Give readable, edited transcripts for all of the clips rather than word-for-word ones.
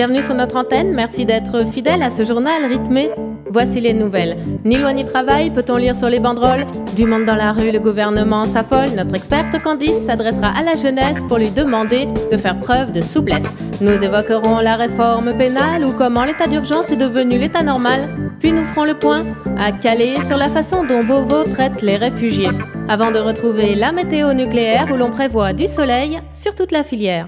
Bienvenue sur notre antenne, merci d'être fidèle à ce journal rythmé. Voici les nouvelles. Ni loi ni travail, peut-on lire sur les banderoles? Du monde dans la rue, le gouvernement s'affole. Notre experte Candice s'adressera à la jeunesse pour lui demander de faire preuve de souplesse. Nous évoquerons la réforme pénale ou comment l'état d'urgence est devenu l'état normal. Puis nous ferons le point à Calais sur la façon dont Beauvau traite les réfugiés. Avant de retrouver la météo nucléaire où l'on prévoit du soleil sur toute la filière.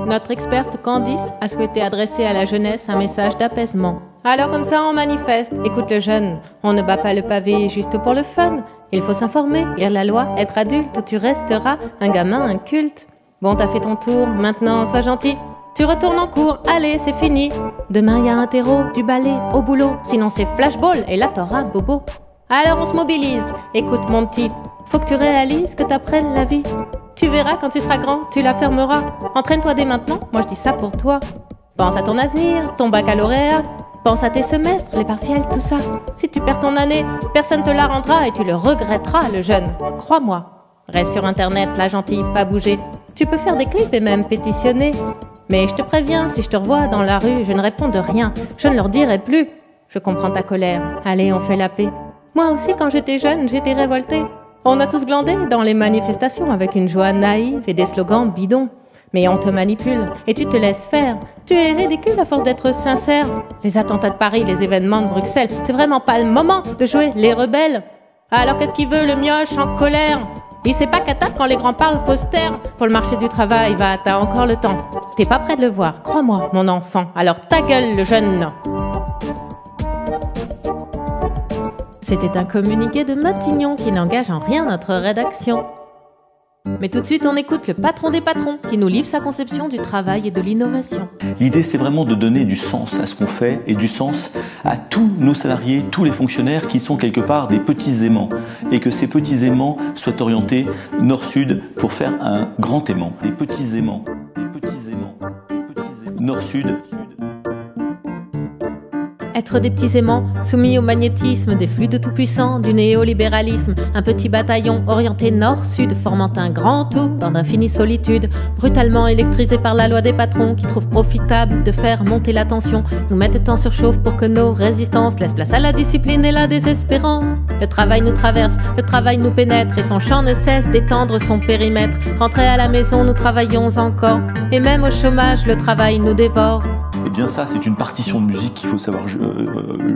Notre experte Candice a souhaité adresser à la jeunesse un message d'apaisement. Alors comme ça on manifeste, écoute le jeune, on ne bat pas le pavé juste pour le fun. Il faut s'informer, lire la loi, être adulte ou tu resteras un gamin inculte. Bon, t'as fait ton tour, maintenant sois gentil. Tu retournes en cours, allez c'est fini. Demain y a un terreau, du balai, au boulot, sinon c'est flashball et là t'auras bobo. Alors on se mobilise, écoute mon petit, faut que tu réalises que t'apprennes la vie. Tu verras quand tu seras grand, tu la fermeras. Entraîne-toi dès maintenant, moi je dis ça pour toi. Pense à ton avenir, ton baccalauréat. Pense à tes semestres, les partiels, tout ça. Si tu perds ton année, personne te la rendra et tu le regretteras, le jeune. Crois-moi. Reste sur internet, la gentille, pas bouger. Tu peux faire des clips et même pétitionner. Mais je te préviens, si je te revois dans la rue, je ne réponds de rien. Je ne leur dirai plus. Je comprends ta colère. Allez, on fait la paix. Moi aussi, quand j'étais jeune, j'étais révoltée. On a tous glandé dans les manifestations avec une joie naïve et des slogans bidons. Mais on te manipule et tu te laisses faire. Tu es ridicule à force d'être sincère. Les attentats de Paris, les événements de Bruxelles, c'est vraiment pas le moment de jouer les rebelles. Alors qu'est-ce qu'il veut le mioche en colère? Il sait pas qu'à table quand les grands parlent faut se taire. Pour le marché du travail, va, t'as encore le temps. T'es pas prêt de le voir, crois-moi mon enfant. Alors ta gueule le jeune. C'était un communiqué de Matignon qui n'engage en rien notre rédaction. Mais tout de suite, on écoute le patron des patrons qui nous livre sa conception du travail et de l'innovation. L'idée, c'est vraiment de donner du sens à ce qu'on fait et du sens à tous nos salariés, tous les fonctionnaires qui sont quelque part des petits aimants et que ces petits aimants soient orientés nord-sud pour faire un grand aimant. Des petits aimants, des petits aimants, des petits aimants. Nord-sud. Être des petits aimants soumis au magnétisme des flux de tout-puissant, du néolibéralisme, un petit bataillon orienté nord-sud formant un grand tout dans d'infinies solitudes, brutalement électrisé par la loi des patrons qui trouvent profitable de faire monter la tension, nous mettent en surchauffe pour que nos résistances laissent place à la discipline et la désespérance. Le travail nous traverse, le travail nous pénètre et son champ ne cesse d'étendre son périmètre. Rentrés à la maison, nous travaillons encore et même au chômage, le travail nous dévore. Eh bien ça, c'est une partition de musique qu'il faut savoir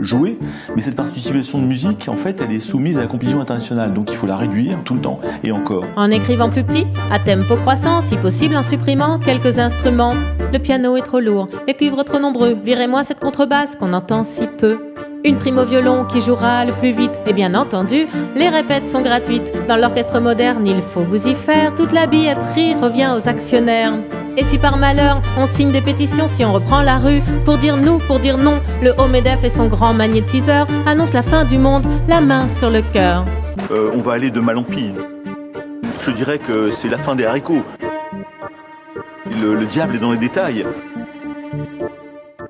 jouer, mais cette partition de musique, en fait, elle est soumise à la compétition internationale, donc il faut la réduire tout le temps, et encore. En écrivant plus petit, à tempo croissant, si possible en supprimant quelques instruments. Le piano est trop lourd, les cuivres trop nombreux, virez-moi cette contrebasse qu'on entend si peu. Une prime au violon qui jouera le plus vite, et bien entendu, les répètes sont gratuites. Dans l'orchestre moderne, il faut vous y faire, toute la billetterie revient aux actionnaires. Et si par malheur, on signe des pétitions, si on reprend la rue, pour dire nous, pour dire non, le haut MEDEF et son grand magnétiseur annoncent la fin du monde, la main sur le cœur. On va aller de mal en pis. Je dirais que c'est la fin des haricots. Le diable est dans les détails.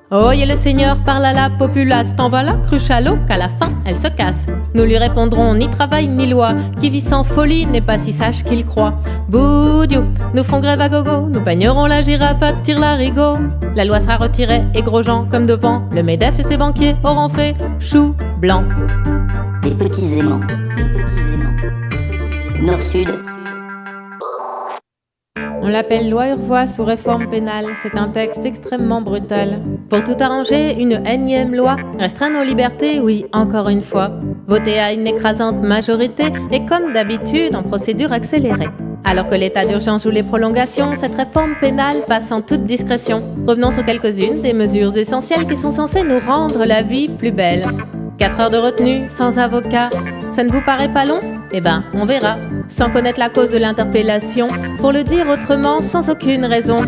Oh, et le Seigneur parle à la populace, t'en vas là, cruche à l'eau, qu'à la fin, elle se casse. Nous lui répondrons ni travail ni loi, qui vit sans folie n'est pas si sage qu'il croit. Boudiou, nous ferons grève à gogo, nous peignerons la girafe à tire-larigot. La loi sera retirée et gros gens comme devant, le MEDEF et ses banquiers auront fait chou blanc. Des petits aimants, des petits aimants. Nord-Sud. On l'appelle loi Urvoas ou réforme pénale, c'est un texte extrêmement brutal. Pour tout arranger, une énième loi, restreint nos libertés, oui, encore une fois. Voter à une écrasante majorité et comme d'habitude en procédure accélérée. Alors que l'état d'urgence ou les prolongations, cette réforme pénale passe en toute discrétion. Revenons sur quelques-unes des mesures essentielles qui sont censées nous rendre la vie plus belle. 4 heures de retenue, sans avocat, ça ne vous paraît pas long? Eh ben, on verra. Sans connaître la cause de l'interpellation, pour le dire autrement, sans aucune raison.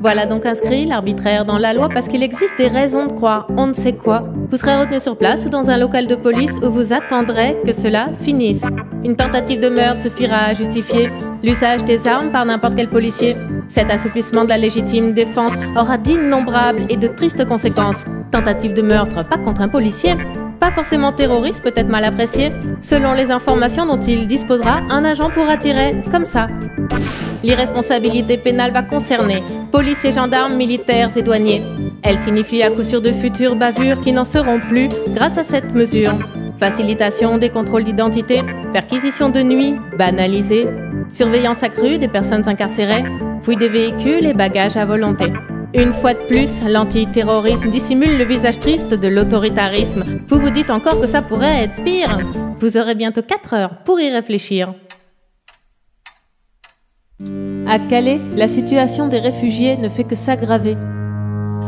Voilà donc inscrit l'arbitraire dans la loi parce qu'il existe des raisons de croire on ne sait quoi. Vous serez retenu sur place ou dans un local de police où vous attendrez que cela finisse. Une tentative de meurtre suffira à justifier l'usage des armes par n'importe quel policier. Cet assouplissement de la légitime défense aura d'innombrables et de tristes conséquences. Tentative de meurtre, pas contre un policier. Pas forcément terroriste, peut-être mal apprécié, selon les informations dont il disposera, un agent pourra tirer comme ça. L'irresponsabilité pénale va concerner policiers, gendarmes, militaires et douaniers. Elle signifie à coup sûr de futures bavures qui n'en seront plus grâce à cette mesure. Facilitation des contrôles d'identité, perquisition de nuit, banalisée, surveillance accrue des personnes incarcérées, fouille des véhicules et bagages à volonté. Une fois de plus, l'antiterrorisme dissimule le visage triste de l'autoritarisme. Vous vous dites encore que ça pourrait être pire. Vous aurez bientôt 4 heures pour y réfléchir. À Calais, la situation des réfugiés ne fait que s'aggraver.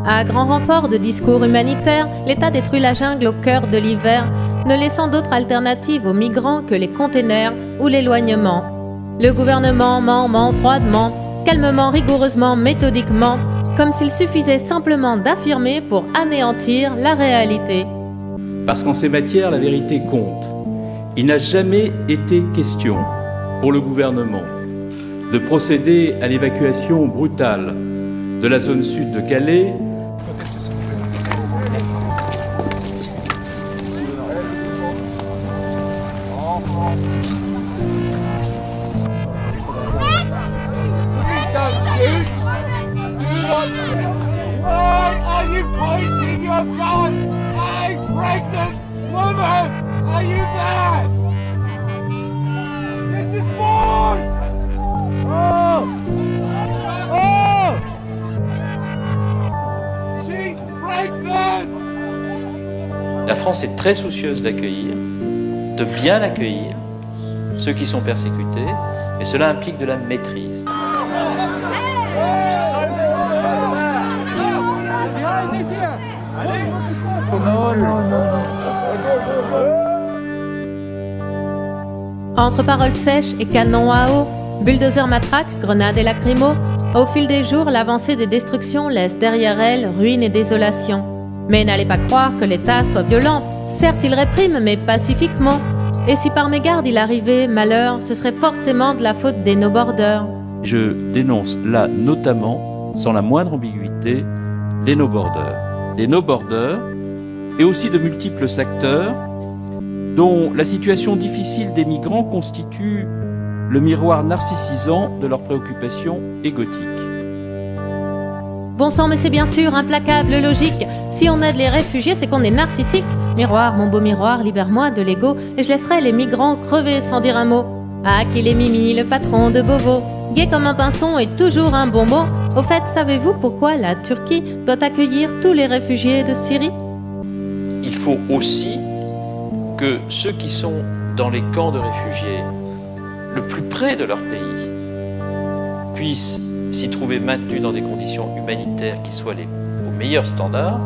À grand renfort de discours humanitaires, l'État détruit la jungle au cœur de l'hiver, ne laissant d'autres alternatives aux migrants que les containers ou l'éloignement. Le gouvernement ment froidement, calmement, rigoureusement, méthodiquement, comme s'il suffisait simplement d'affirmer pour anéantir la réalité. Parce qu'en ces matières, la vérité compte. Il n'a jamais été question pour le gouvernement de procéder à l'évacuation brutale de la zone sud de Calais. Why are you pointing your gun at a pregnant woman? Are you mad? This is force! Oh! Oh! She's pregnant! La France est très soucieuse d'accueillir, de bien accueillir ceux qui sont persécutés, et cela implique de la maîtrise. Entre paroles sèches et canons à eau, bulldozers matraques, grenades et lacrymos, au fil des jours, l'avancée des destructions laisse derrière elle ruines et désolation. Mais n'allez pas croire que l'État soit violent. Certes, il réprime, mais pacifiquement. Et si par mégarde il arrivait malheur, ce serait forcément de la faute des no-borders. Je dénonce là notamment, sans la moindre ambiguïté, les no-borders. Les no-borders et aussi de multiples acteurs dont la situation difficile des migrants constitue le miroir narcissisant de leurs préoccupations égotiques. Bon sang, mais c'est bien sûr implacable, logique. Si on aide les réfugiés, c'est qu'on est narcissique. Miroir, mon beau miroir, libère-moi de l'ego et je laisserai les migrants crever sans dire un mot. Ah, qu'il est Mimi, le patron de Beauvau. Gai comme un pinson et toujours un bon mot. Au fait, savez-vous pourquoi la Turquie doit accueillir tous les réfugiés de Syrie? Il faut aussi que ceux qui sont dans les camps de réfugiés, le plus près de leur pays, puissent s'y trouver maintenus dans des conditions humanitaires qui soient aux meilleurs standards,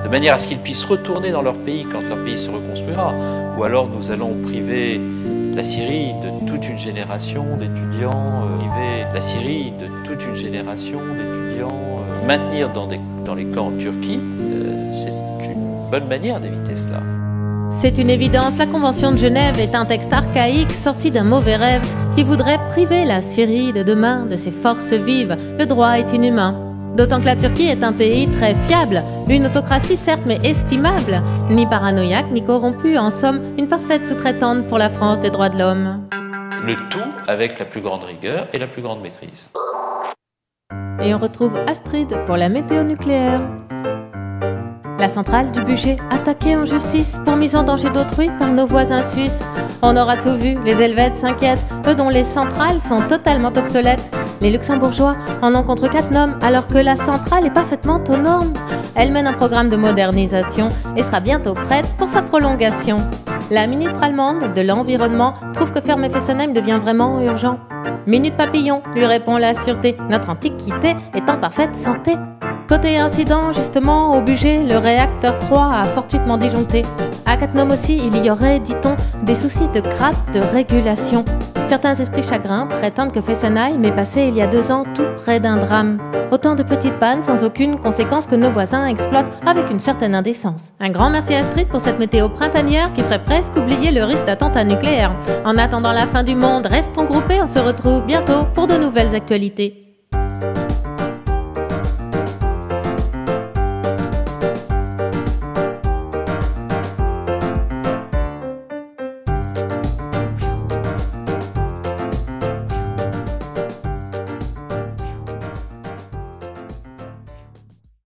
de manière à ce qu'ils puissent retourner dans leur pays quand leur pays se reconstruira. Ou alors nous allons priver la Syrie de toute une génération d'étudiants, Maintenir dans les camps en Turquie, c'est une bonne manière d'éviter cela. C'est une évidence, la Convention de Genève est un texte archaïque sorti d'un mauvais rêve qui voudrait priver la Syrie de demain de ses forces vives. Le droit est inhumain. D'autant que la Turquie est un pays très fiable, une autocratie certes mais estimable, ni paranoïaque ni corrompue, en somme une parfaite sous-traitante pour la France des droits de l'homme. Le tout avec la plus grande rigueur et la plus grande maîtrise. Et on retrouve Astrid pour la météo nucléaire. La centrale du budget attaquée en justice pour mise en danger d'autrui par nos voisins suisses. On aura tout vu, les Helvètes s'inquiètent, eux dont les centrales sont totalement obsolètes. Les Luxembourgeois en ont contre 4 noms alors que la centrale est parfaitement aux normes. Elle mène un programme de modernisation et sera bientôt prête pour sa prolongation. La ministre allemande de l'Environnement trouve que fermer Fessenheim devient vraiment urgent. Minute papillon, lui répond la sûreté, notre antiquité est en parfaite santé. Côté incident, justement, au budget, le réacteur 3 a fortuitement disjoncté. À Cattenom aussi, il y aurait, dit-on, des soucis de grappe de régulation. Certains esprits chagrins prétendent que Fessenheim est passé il y a 2 ans tout près d'un drame. Autant de petites pannes sans aucune conséquence que nos voisins exploitent avec une certaine indécence. Un grand merci à Astrid pour cette météo printanière qui ferait presque oublier le risque d'attentat nucléaire. En attendant la fin du monde, restons groupés, on se retrouve bientôt pour de nouvelles actualités.